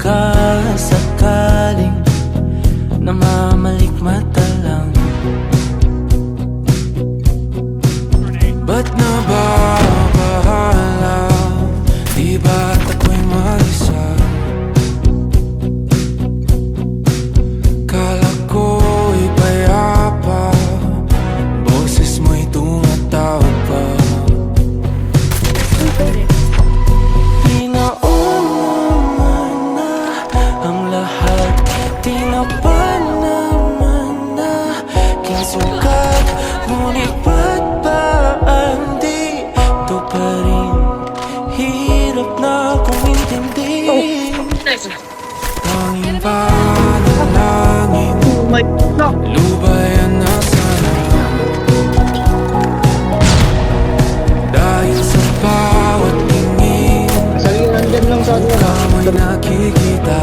sakasakaling namamalikmata lang. Ba't nababahala? Di ba't ako'y mag-isa? Kala ko'y payapa, boses mo'y tumatawag pa. Di naman na ang lahat, di na ba naman na kinsukat, ngunit ba't ba hindi to pa rin? Hirap na kung intindi. Tanging panalangin, lubayan na sana. Dahil sa bawat tingin, Sali nandyan lang sa ka mo'y nakikita.